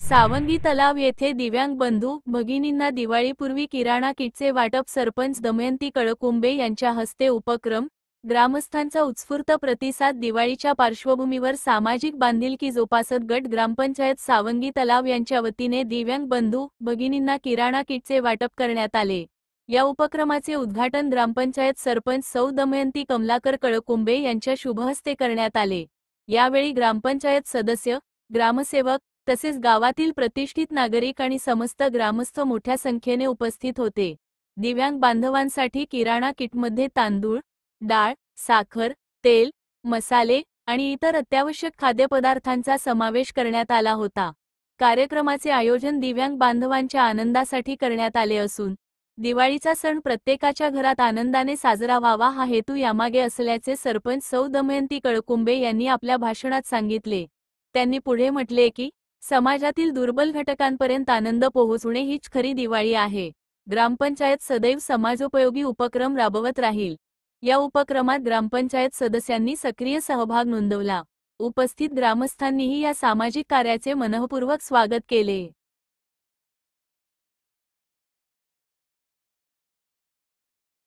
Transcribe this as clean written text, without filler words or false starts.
सावंगी तलाव येथे दिव्यांग बंधू भगिनींना दिवाळीपूर्वी किराणा किटचे वाटप सरपंच दमयंती कळकुंबे यांच्या हस्ते उपक्रम ग्रामस्थांचा उत्स्फूर्त प्रतिसाद दिवाळीच्या पार्श्वभूमीवर सामाजिक बांधिलकी जोपासत गट ग्रामपंचायत सावंगी तलाव यांच्या वतीने दिव्यांग बंधू भगिनींना किराणा किटचे वाटप करण्यात आले। या उपक्रमाचे उद्घाटन ग्रामपंचायत सरपंच सौ दमयंती कमलाकर कळकुंबे यांच्या शुभहस्ते करण्यात आले। यावेळी ग्रामपंचायत सदस्य, ग्रामसेवक तसेच गावातील प्रतिष्ठित नागरिक आणि समस्त ग्रामस्थ मोठ्या संख्येने उपस्थित होते। दिव्यांग बांधवांसाठी किराणा किटमध्ये तांदूळ, डाळ, साखर, तेल, मसाले आणि इतर अत्यावश्यक खाद्यपदार्थांचा समावेश करण्यात आला होता। कार्यक्रमाचे आयोजन दिव्यांग बांधवांच्या आनंदासाठी करण्यात आले असून दिवाळीचा सण प्रत्येकाच्या घरात आनंदाने साजरा व्हावा हा हेतू यामागे असल्याचे सरपंच सौ दमयंती कळकुंबे यांनी आपल्या भाषणात सांगितले। त्यांनी पुढे म्हटले की समाजातील दुर्बल घटकांपर्यंत आनंद पोहोचवणे हीच खरी दिवाळी आहे। ग्रामपंचायत सदैव समाजोपयोगी उपक्रम राबवत राहील। या उपक्रमात ग्रामपंचायत सदस्यांनी सक्रिय सहभाग नोंदवला। उपस्थित ग्रामस्थांनीही या सामाजिक कार्याचे मनःपूर्वक स्वागत केले।